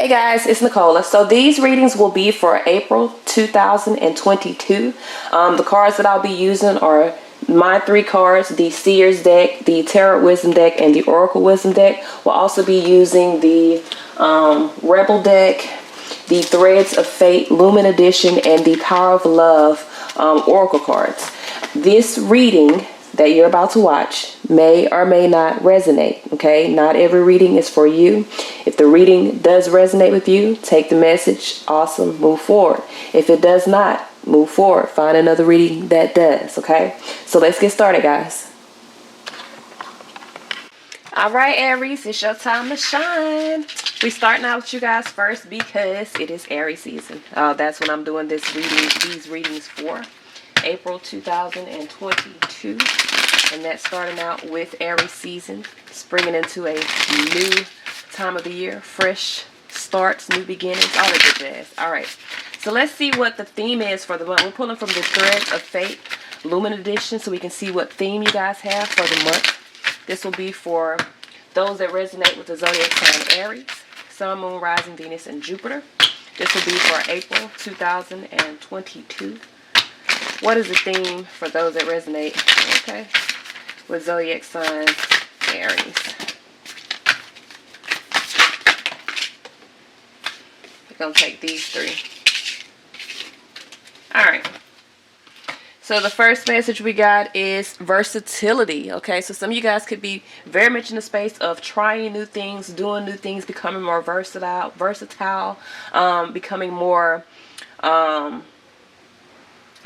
Hey guys, it's Nicola. So these readings will be for April 2022. The cards that I'll be using are my 3 cards, the Seer's deck, the Tarot Wisdom deck, and the Oracle Wisdom deck. We'll also be using the Rebel deck, the Threads of Fate Lumen Edition, and the Power of Love Oracle cards. This reading that you're about to watch may or may not resonate, okay? Not every reading is for you. If the reading does resonate with you, take the message, awesome, move forward. If it does not, move forward, find another reading that does, okay? So let's get started, guys. All right, Aries, it's your time to shine. We're starting out with you guys first because it is Aries season. That's when I'm doing these readings for April 2022. And that's starting out with Aries season, springing into a new time of the year, fresh starts, new beginnings, all that good jazz. All right, so let's see what the theme is for the month. We're pulling from the Threads of Fate Lumen Edition so we can see what theme you guys have for the month. This will be for those that resonate with the zodiac sign Aries, Sun, Moon, Rising, Venus, and Jupiter. This will be for April 2022. What is the theme for those that resonate, okay, with zodiac sign Aries? We're going to take these 3. All right. So the first message we got is versatility, okay? So some of you guys could be very much in the space of trying new things, doing new things, becoming more versatile, becoming more,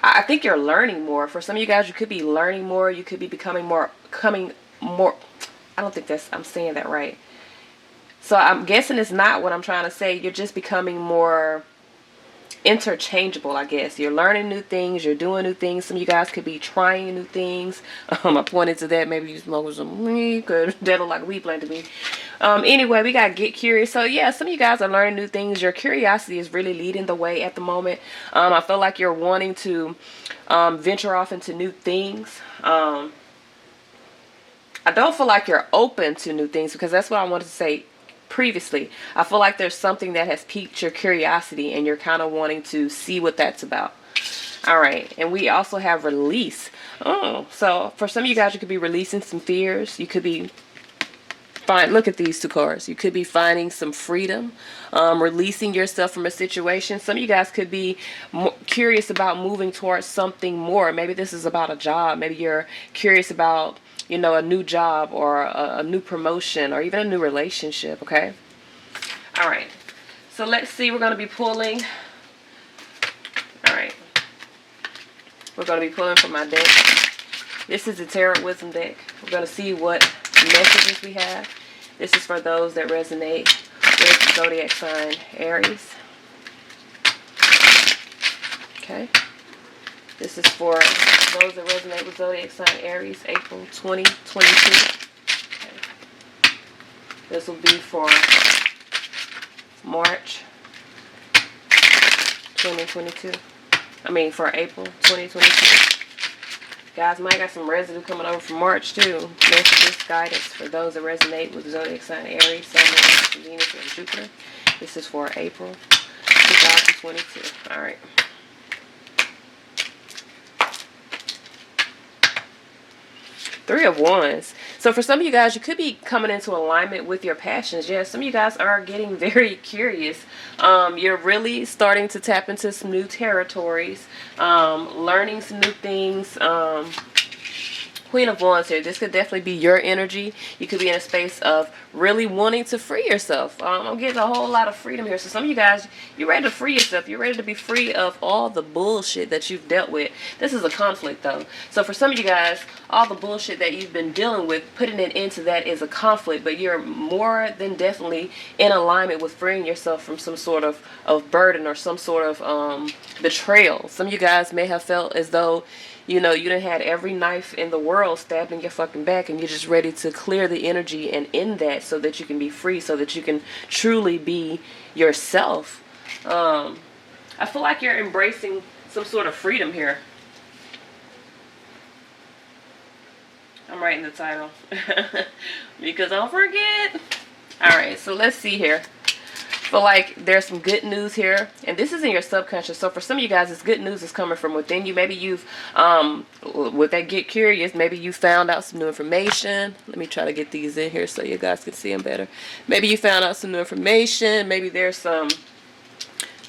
I think you're learning more. For some of you guys, you could be learning more. You could be becoming more, I don't think I'm saying that right. So I'm guessing it's not what I'm trying to say. You're just becoming more interchangeable, I guess. You're learning new things, you're doing new things. Some of you guys could be trying new things. I pointed to that. Maybe you smoke some weed, because that look like a weed plant to me. Anyway, we gotta get curious. So yeah, some of you guys are learning new things. Your curiosity is really leading the way at the moment. I feel like you're wanting to venture off into new things. I don't feel like you're open to new things, because that's what I wanted to say previously. I feel like there's something that has piqued your curiosity and you're kind of wanting to see what that's about. All right, and we also have release. So for some of you guys, you could be releasing some fears. You could be look at these 2 cards. You could be finding some freedom, releasing yourself from a situation. Some of you guys could be curious about moving towards something more. Maybe this is about a job. Maybe you're curious about, you know, a new job or a new promotion or even a new relationship, okay? All right. So let's see. We're going to be pulling. All right. We're going to be pulling from my deck. This is the Tarot Wisdom deck. We're going to see what messages we have. This is for those that resonate with the zodiac sign Aries. Okay. This is for those that resonate with zodiac sign Aries, April 2022. Okay. This will be for March 2022. For April 2022. Guys, might got some residue coming over from March too. Messages, guidance for those that resonate with zodiac sign Aries, Sun, Moon, Venus, and Jupiter. This is for April 2022. All right. Three of Wands. So for some of you guys, you could be coming into alignment with your passions. Yes, some of you guys are getting very curious. You're really starting to tap into some new territories, learning some new things. Queen of Wands here. This could definitely be your energy. You could be in a space of really wanting to free yourself. I'm getting a whole lot of freedom here. So some of you guys, you're ready to free yourself. You're ready to be free of all the bullshit that you've dealt with. This is a conflict though. So for some of you guys, all the bullshit that you've been dealing with, putting it into that is a conflict. But you're more than definitely in alignment with freeing yourself from some sort of burden or some sort of betrayal. Some of you guys may have felt as though, you know, you done had every knife in the world stabbed in your fucking back, and you're just ready to clear the energy and end that so that you can be free, so that you can truly be yourself. I feel like you're embracing some sort of freedom here. I'm writing the title because don't forget. Alright, so let's see here. feel like there's some good news here, and this is in your subconscious. So for some of you guys, this good news is coming from within you. Maybe you've with that get curious, maybe you found out some new information. Let me try to get these in here so you guys can see them better. Maybe you found out some new information. Maybe there's some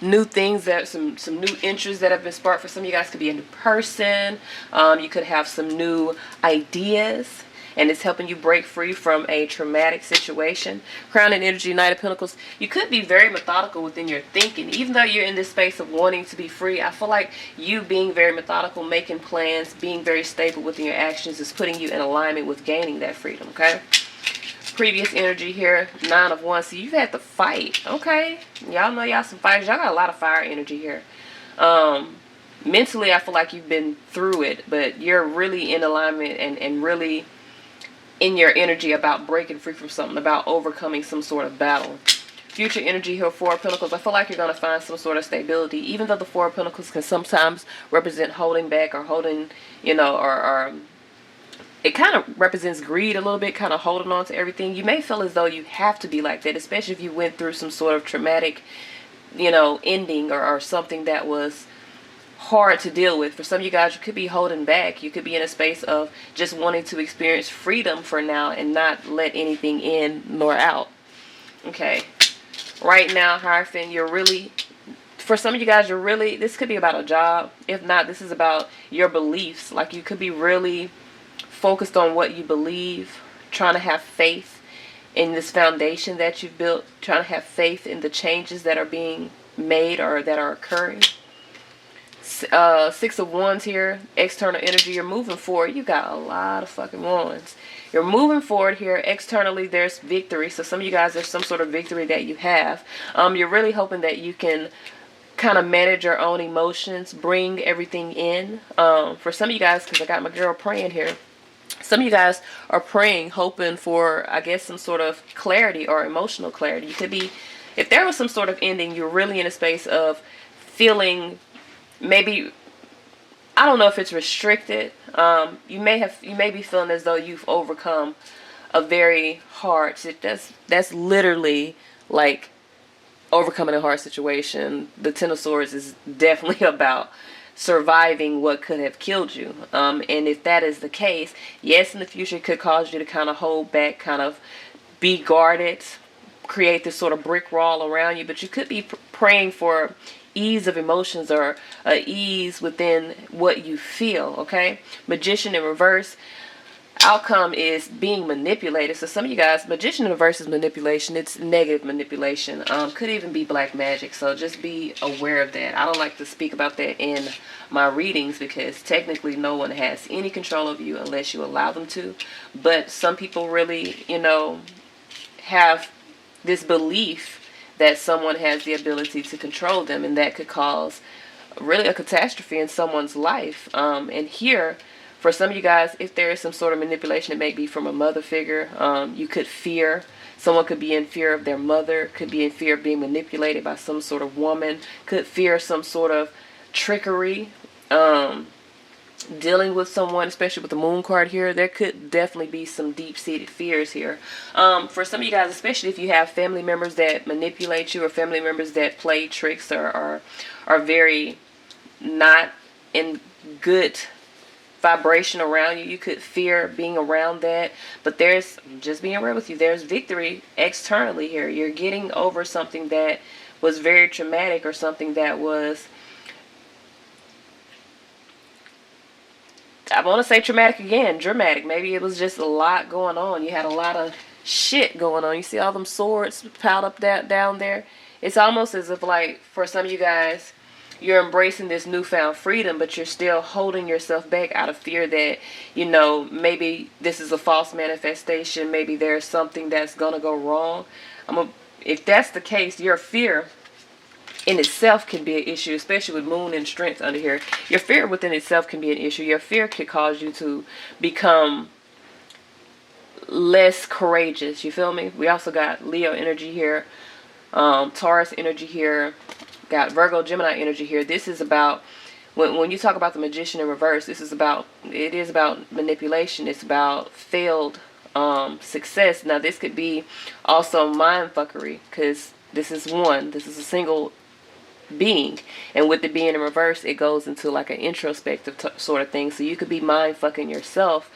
new things, that some new interests that have been sparked. For some of you guys, could be a new person. You could have some new ideas, and it's helping you break free from a traumatic situation. Crown and energy, Knight of Pentacles. You could be very methodical within your thinking. Even though you're in this space of wanting to be free, I feel like you being very methodical, making plans, being very stable within your actions is putting you in alignment with gaining that freedom, okay? Previous energy here, 9 of Wands. So you've had to fight, okay? Y'all know y'all some fighters. Y'all got a lot of fire energy here. Mentally, I feel like you've been through it, but you're really in alignment and really in your energy about breaking free from something, about overcoming some sort of battle. Future energy here, 4 of Pentacles. I feel like you're going to find some sort of stability, even though the 4 of Pentacles can sometimes represent holding back or holding, you know, or it kind of represents greed a little bit, kind of holding on to everything. You may feel as though you have to be like that, especially if you went through some sort of traumatic, you know, ending or something that was hard to deal with. For some of you guys, you could be holding back. You could be in a space of just wanting to experience freedom for now and not let anything in nor out. Okay. Right now, Hierophant, you're really, for some of you guys, you're really, this could be about a job. If not, this is about your beliefs. Like, you could be really focused on what you believe, trying to have faith in this foundation that you've built, trying to have faith in the changes that are being made or that are occurring. 6 of Wands here, external energy. You're moving forward. You got a lot of fucking wands. You're moving forward here. Externally, there's victory. So some of you guys, there's some sort of victory that you have. You're really hoping that you can kind of manage your own emotions, bring everything in. For some of you guys, because I got my girl praying here, some of you guys are praying, hoping for, I guess, some sort of clarity or emotional clarity. You could be, if there was some sort of ending, you're really in a space of feeling, maybe, I don't know if it's restricted. You may be feeling as though you've overcome a very hard, that's literally like overcoming a hard situation. The Ten of Swords is definitely about surviving what could have killed you. And if that is the case, yes, in the future it could cause you to kind of hold back, kind of be guarded, create this sort of brick wall around you. But you could be praying for ease of emotions or ease within what you feel, okay? Magician in reverse. Outcome is being manipulated. So some of you guys, Magician in reverse is manipulation. It's negative manipulation. Could even be black magic. So just be aware of that. I don't like to speak about that in my readings because technically no one has any control of you unless you allow them to. But some people really, you know, have this belief that someone has the ability to control them, and that could cause really a catastrophe in someone's life. And here, for some of you guys, if there is some sort of manipulation, it may be from a mother figure. You could fear, someone could be in fear of their mother, could be in fear of being manipulated by some sort of woman, could fear some sort of trickery. Dealing with someone, especially with the moon card here, there could definitely be some deep-seated fears here. For some of you guys, especially if you have family members that manipulate you or family members that play tricks or are very not in good vibration around you, you could fear being around that. But there's, just being real with you, there's victory externally here. You're getting over something that was very traumatic or something that was, I want to say traumatic again, dramatic. Maybe it was just a lot going on. You had a lot of shit going on. You see all them swords piled up down there? It's almost as if, like, for some of you guys, you're embracing this newfound freedom, but you're still holding yourself back out of fear that, you know, maybe this is a false manifestation. Maybe there's something that's going to go wrong. If that's the case, your fear in itself can be an issue, especially with moon and strength under here. Your fear within itself can be an issue. Your fear could cause you to become less courageous. You feel me? We also got Leo energy here, Taurus energy here, got Virgo, Gemini energy here. This is about, when you talk about the Magician in reverse, this is about, it is about manipulation. It's about failed success. Now this could be also mind fuckery, because This is one. This is a single being. And with it being in reverse, it goes into like an introspective sort of thing. So you could be mind fucking yourself,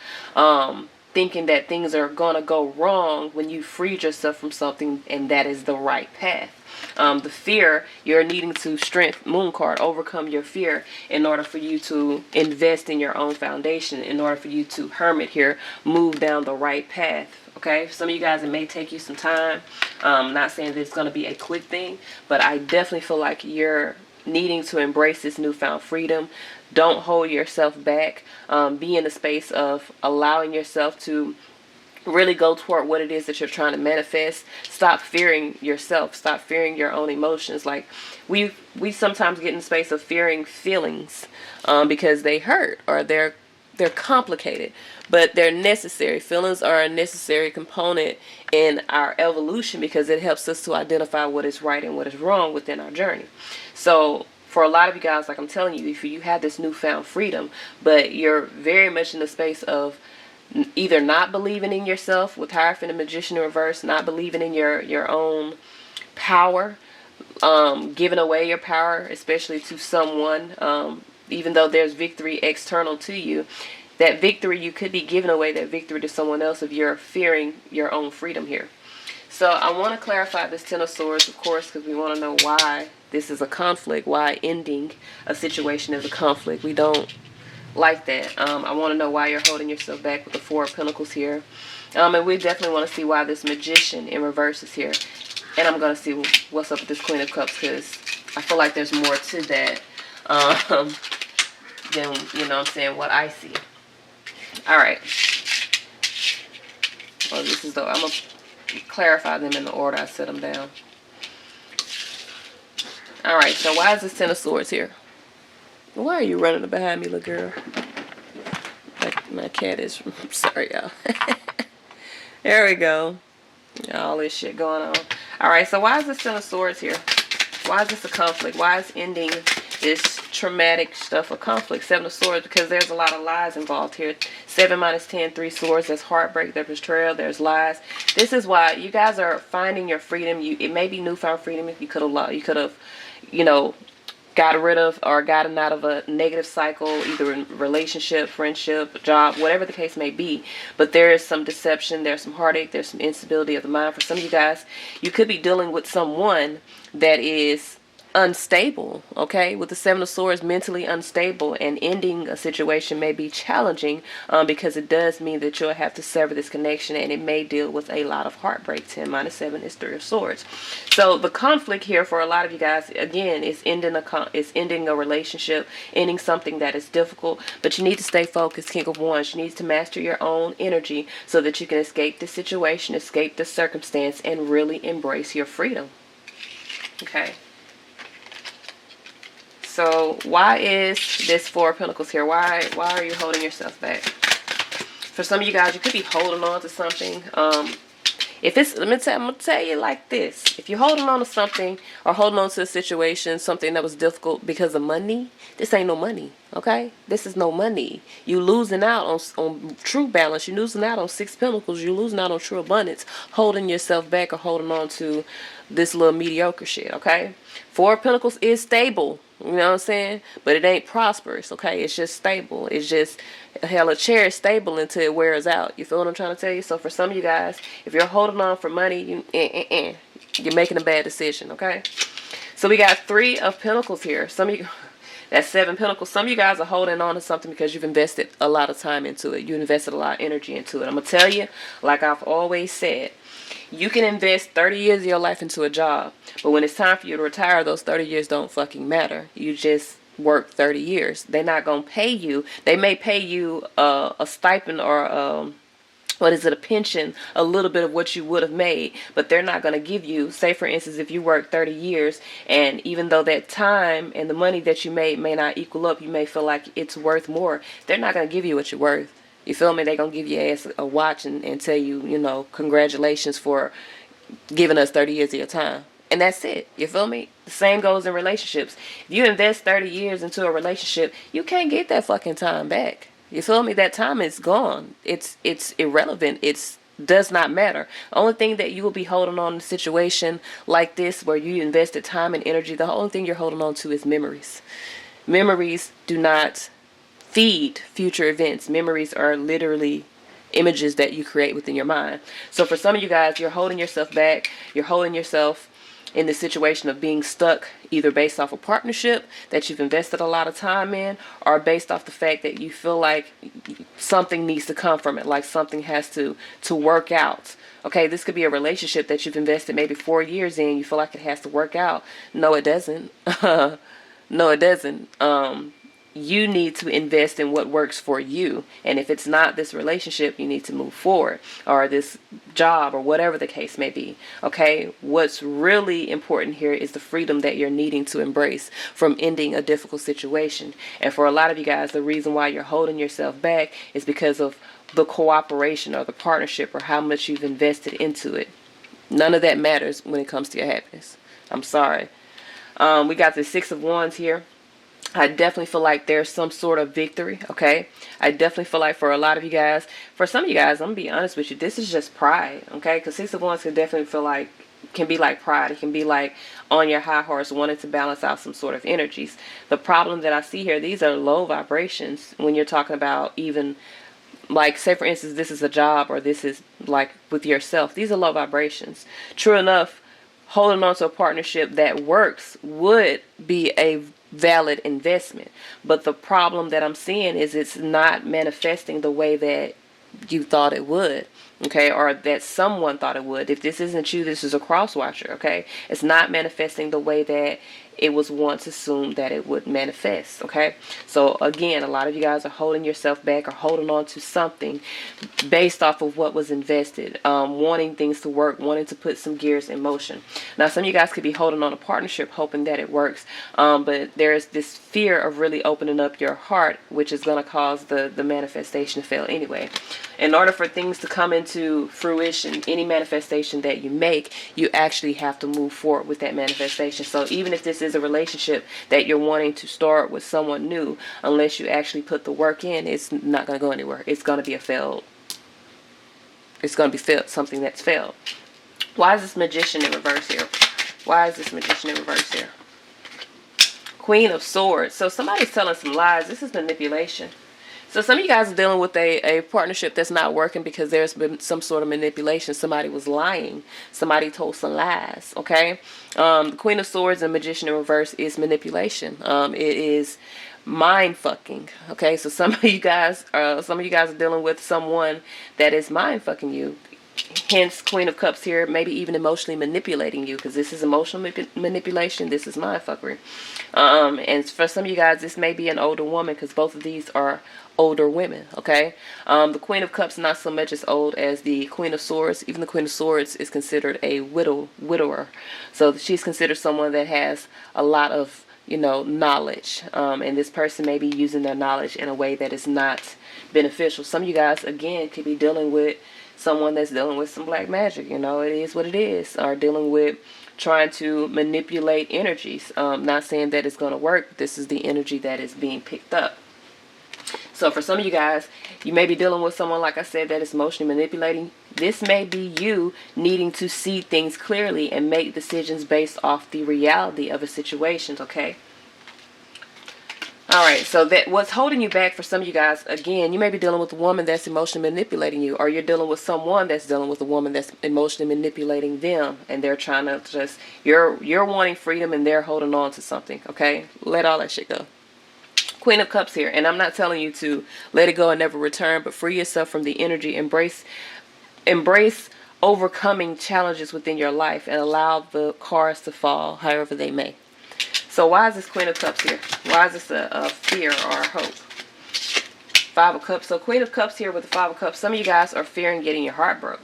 thinking that things are gonna go wrong when you freed yourself from something, and that is the right path. The fear, you're needing to strength, moon card, overcome your fear in order for you to invest in your own foundation, in order for you to hermit here, move down the right path. Okay, for some of you guys, it may take you some time. Not saying that it's going to be a quick thing, but I definitely feel like you're needing to embrace this newfound freedom. Don't hold yourself back. Be in the space of allowing yourself to really go toward what it is that you're trying to manifest. Stop fearing yourself. Stop fearing your own emotions. Like we sometimes get in the space of fearing feelings because they hurt or they're complicated, but they're necessary. Feelings are a necessary component in our evolution because it helps us to identify what is right and what is wrong within our journey. So for a lot of you guys, like I'm telling you, if you have this newfound freedom, but you're very much in the space of either not believing in yourself, with Hierophant and Magician in reverse, not believing in your own power, giving away your power, especially to someone, even though there's victory external to you, that victory, you could be giving away that victory to someone else if you're fearing your own freedom here. So I want to clarify this Ten of Swords, of course, because we want to know why this is a conflict, why ending a situation is a conflict. We don't like that. I want to know why you're holding yourself back with the Four of Pentacles here. And we definitely want to see why this Magician in reverse is here. And I'm going to see what's up with this Queen of Cups, because I feel like there's more to that than, you know what I'm saying, what I see. Alright. Well, this is the, I'm going to clarify them in the order I set them down. Alright, so why is this Ten of Swords here? Why are you running behind me, little girl? My cat is... sorry, y'all. There we go. All this shit going on. Alright, so why is this Ten of Swords here? Why is this a conflict? Why is ending this traumatic stuff a conflict? Seven of Swords, because there's a lot of lies involved here. 7 minus 10, 3 swords. There's heartbreak, there's betrayal, there's lies. This is why you guys are finding your freedom. It may be newfound freedom if you could have, you know, got rid of or gotten out of a negative cycle, either in relationship, friendship, job, whatever the case may be. But there is some deception, there's some heartache, there's some instability of the mind. For some of you guys, you could be dealing with someone that is unstable, okay, with the Seven of Swords, mentally unstable, and ending a situation may be challenging because it does mean that you'll have to sever this connection, and it may deal with a lot of heartbreak. 10 minus 7 is 3 of Swords. So the conflict here for a lot of you guys, again, is ending a relationship, ending something that is difficult, but you need to stay focused. King of Wands, you need to master your own energy so that you can escape this situation, escape this circumstance, and really embrace your freedom. Okay. So why is this Four of Pentacles here? Why are you holding yourself back? For some of you guys, you could be holding on to something. If it's, I'm gonna tell you like this. If you're holding on to something or holding on to a situation, something that was difficult because of money, this ain't no money, okay? This is no money. You losing out on true balance. You're losing out on 6 Pentacles. You're losing out on true abundance, holding yourself back or holding on to this little mediocre shit, okay? 4 of Pentacles is stable. You know what I'm saying? But it ain't prosperous, okay? It's just stable. It's just, hell, a chair is stable until it wears out. You feel what I'm trying to tell you? So for some of you guys, if you're holding on for money, you're making a bad decision, okay? So we got 3 of Pentacles here. Some of you, that's 7 Pentacles. Some of you guys are holding on to something because you've invested a lot of time into it. You invested a lot of energy into it. I'm going to tell you, like I've always said, you can invest 30 years of your life into a job, but when it's time for you to retire, those 30 years don't fucking matter. You just work 30 years. They're not going to pay you. They may pay you a stipend or a pension, a little bit of what you would have made, but they're not going to give you, say for instance, if you work 30 years, and even though that time and the money that you made may not equal up, you may feel like it's worth more, they're not going to give you what you're worth. You feel me? They're going to give your ass a watch and tell you, you know, congratulations for giving us 30 years of your time. And that's it. You feel me? The same goes in relationships. If you invest 30 years into a relationship, you can't get that fucking time back. You feel me? That time is gone. It's irrelevant. It's does not matter. The only thing that you will be holding on to a situation like this where you invested time and energy, the only thing you're holding on to is memories. Memories do not feed future events. Memories are literally images that you create within your mind. So for some of you guys, you're holding yourself back. You're holding yourself in the situation of being stuck, either based off a partnership that you've invested a lot of time in, or based off the fact that you feel like something needs to come from it, like something has to work out. Okay, this could be a relationship that you've invested maybe 4 years in. You feel like it has to work out. No, it doesn't. No, it doesn't. You need to invest in what works for you. And if it's not this relationship, you need to move forward, or this job, or whatever the case may be. Okay, what's really important here is the freedom that you're needing to embrace from ending a difficult situation. And for a lot of you guys, the reason why you're holding yourself back is because of the cooperation or the partnership, or how much you've invested into it. None of that matters when it comes to your happiness. I'm sorry. We got the Six of Wands here. I definitely feel like there's some sort of victory, okay? I definitely feel like for a lot of you guys, for some of you guys, I'm going to be honest with you, this is just pride, okay? Because Six of Wands can definitely feel like, can be like pride. It can be like on your high horse, wanting to balance out some sort of energies. The problem that I see here, these are low vibrations when you're talking about even, like, say for instance, this is a job, or this is like with yourself. These are low vibrations. True enough, holding on to a partnership that works would be a valid investment, but the problem that I'm seeing is it's not manifesting the way that you thought it would, okay, or that someone thought it would. If this isn't you, this is a cross watcher, okay? It's not manifesting the way that it was once assumed that it would manifest, okay? So again, a lot of you guys are holding yourself back, or holding on to something based off of what was invested, wanting things to work, wanting to put some gears in motion. Now, some of you guys could be holding on a partnership, hoping that it works, but there's this fear of really opening up your heart, which is going to cause the manifestation to fail anyway. In order for things to come into fruition, any manifestation that you make, you actually have to move forward with that manifestation. So even if this is a relationship that you're wanting to start with someone new, unless you actually put the work in, it's not going to go anywhere. It's going to be something that's failed. Why is this Magician in reverse here? Why is this Magician in reverse here? Queen of Swords. So somebody's telling some lies. This is manipulation. So some of you guys are dealing with a partnership that's not working because there's been some sort of manipulation. Somebody was lying. Somebody told some lies, okay? The Queen of Swords and Magician in reverse is manipulation. It is mind fucking, okay? So some of you guys are dealing with someone that is mind fucking you. Hence, Queen of Cups here, maybe even emotionally manipulating you, because this is emotional manipulation, this is mind fuckery. And for some of you guys, this may be an older woman, because both of these are older women, okay? The Queen of Cups not so much as old as the Queen of Swords. Even the Queen of Swords is considered a widower. So she's considered someone that has a lot of, knowledge. And this person may be using their knowledge in a way that is not beneficial. Some of you guys, again, could be dealing with someone that's dealing with some black magic. It is what it is. Or dealing with trying to manipulate energies. Not saying that it's going to work, but this is the energy that is being picked up. So for some of you guys, you may be dealing with someone, like I said, that is emotionally manipulating. This may be you needing to see things clearly and make decisions based off the reality of a situation, okay? Alright, so that what's holding you back for some of you guys, again, you may be dealing with a woman that's emotionally manipulating you, or you're dealing with someone that's dealing with a woman that's emotionally manipulating them, and they're trying to just, you're wanting freedom and they're holding on to something, okay? Let all that shit go. Queen of Cups here, and I'm not telling you to let it go and never return, but free yourself from the energy, embrace overcoming challenges within your life, and allow the cards to fall however they may. So why is this Queen of Cups here? Why is this a fear or a hope? Five of Cups. So Queen of Cups here with the Five of Cups. Some of you guys are fearing getting your heart broke.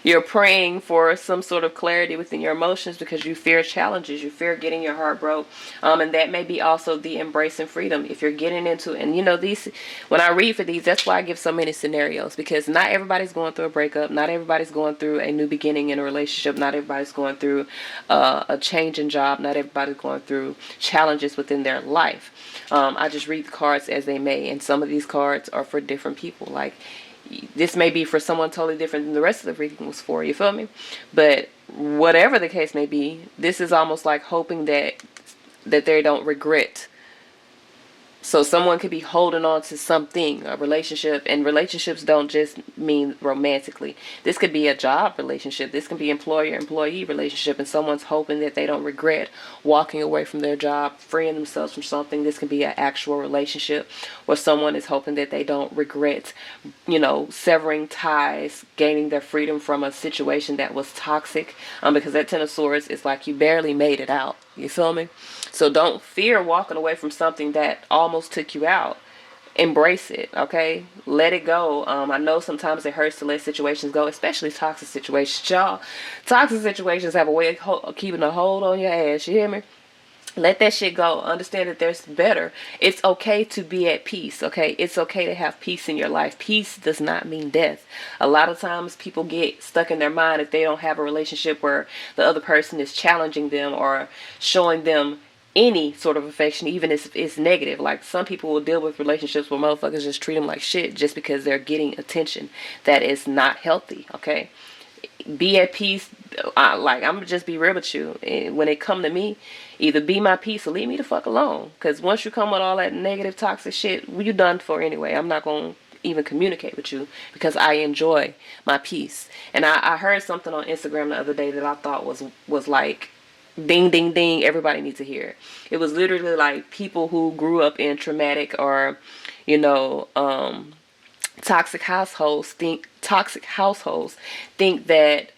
You're praying for some sort of clarity within your emotions because you fear challenges. You fear getting your heart broke. And that may be also the embracing freedom. If you're getting into, and these, when I read for these, that's why I give so many scenarios, because not everybody's going through a breakup. Not everybody's going through a new beginning in a relationship. Not everybody's going through a change in job. Not everybody's going through challenges within their life. I just read the cards as they may. And some of these cards are for different people. Like, This may be for someone totally different than the rest of the reading was for. You feel me? But whatever the case may be, this is almost like hoping that they don't regret. So someone could be holding on to something, a relationship, and relationships don't just mean romantically. This could be a job relationship. This can be employer-employee relationship, and someone's hoping that they don't regret walking away from their job, freeing themselves from something. This can be an actual relationship where someone is hoping that they don't regret, severing ties, gaining their freedom from a situation that was toxic. Because that Ten of Swords is like you barely made it out. You feel me? So don't fear walking away from something that almost took you out. Embrace it, okay? Let it go. I know sometimes it hurts to let situations go, especially toxic situations. Y'all, toxic situations have a way of keeping a hold on your ass. You hear me? Let that shit go. Understand that there's better. It's okay to be at peace, okay? It's okay to have peace in your life. Peace does not mean death. A lot of times people get stuck in their mind if they don't have a relationship where the other person is challenging them or showing them any sort of affection, even if it's negative. Like, some people will deal with relationships where motherfuckers just treat them like shit just because they're getting attention. That is not healthy, okay? Be at peace. I'm gonna just be real with you. And when it come to me, either be my peace or leave me the fuck alone. Because once you come with all that negative, toxic shit, you done for anyway. I'm not gonna even communicate with you because I enjoy my peace. And I heard something on Instagram the other day that I thought was like, ding, ding, ding, everybody needs to hear it. It was literally like people who grew up in traumatic or, toxic households think that,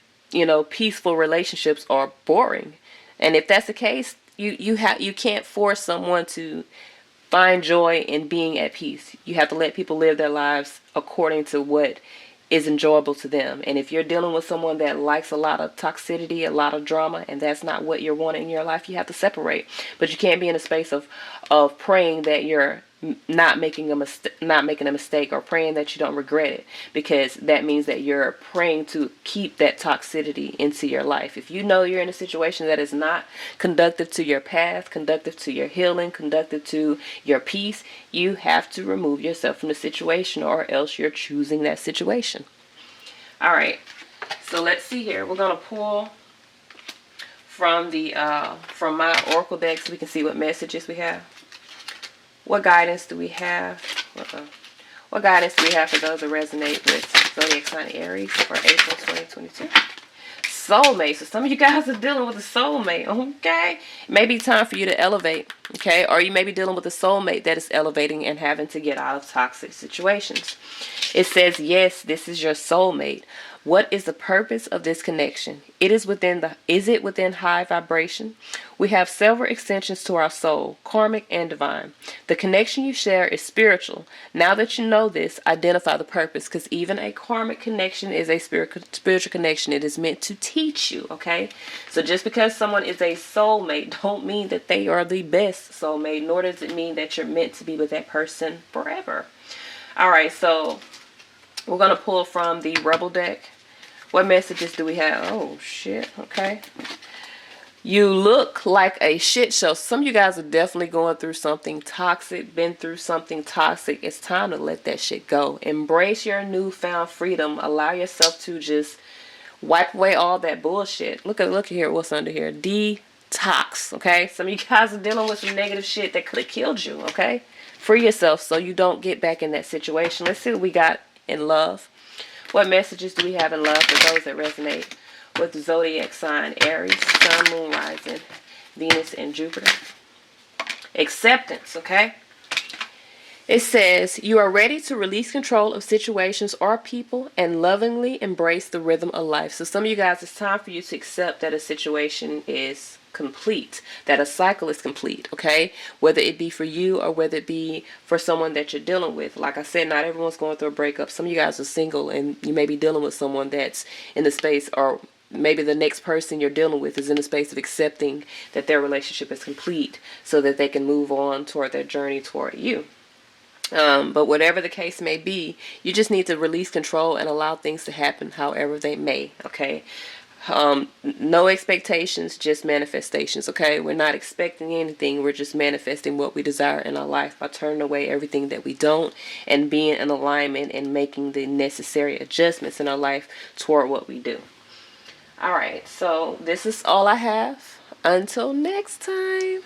peaceful relationships are boring. And if that's the case, you can't force someone to find joy in being at peace. You have to let people live their lives according to what is enjoyable to them. And if you're dealing with someone that likes a lot of toxicity, a lot of drama, and that's not what you're wanting in your life, you have to separate. But you can't be in a space of praying that you're not making a mistake, or praying that you don't regret it, because that means that you're praying to keep that toxicity into your life. If you know you're in a situation that is not conductive to your path, conductive to your healing, conductive to your peace, you have to remove yourself from the situation, or else you're choosing that situation. All right, so let's see here. We're gonna pull from from my oracle deck so we can see what messages we have. What guidance do we have? What guidance do we have for those that resonate with zodiac sign Aries for April 2022? Soulmate. So some of you guys are dealing with a soulmate, okay? It may be time for you to elevate, okay? Or you may be dealing with a soulmate that is elevating and having to get out of toxic situations. It says, yes, this is your soulmate. What is the purpose of this connection? Is it within high vibration? We have several extensions to our soul, karmic and divine. The connection you share is spiritual. Now that you know this, identify the purpose, because even a karmic connection is a spiritual connection. It is meant to teach you, okay? So just because someone is a soulmate don't mean that they are the best soulmate, nor does it mean that you're meant to be with that person forever. All right, so we're going to pull from the Rebel deck. What messages do we have? Oh, shit. Okay. You look like a shit show. Some of you guys are definitely going through something toxic, been through something toxic. It's time to let that shit go. Embrace your newfound freedom. Allow yourself to just wipe away all that bullshit. Look at here. What's under here? Detox. Okay. Some of you guys are dealing with some negative shit that could have killed you. Okay. Free yourself so you don't get back in that situation. Let's see what we got in love. What messages do we have in love for those that resonate with the zodiac sign Aries, Sun, Moon, Rising, Venus, and Jupiter? Acceptance, okay? It says, you are ready to release control of situations or people and lovingly embrace the rhythm of life. So some of you guys, it's time for you to accept that a situation is complete, that a cycle is complete, okay? Whether it be for you or whether it be for someone that you're dealing with. Like I said, not everyone's going through a breakup. Some of you guys are single and you may be dealing with someone that's in the space, or maybe the next person you're dealing with is in the space of accepting that their relationship is complete so that they can move on toward their journey toward you. But whatever the case may be, you just need to release control and allow things to happen however they may, okay? No expectations, just manifestations. Okay, we're not expecting anything, we're just manifesting what we desire in our life by turning away everything that we don't and being in alignment and making the necessary adjustments in our life toward what we do. All right, so this is all I have. Until next time.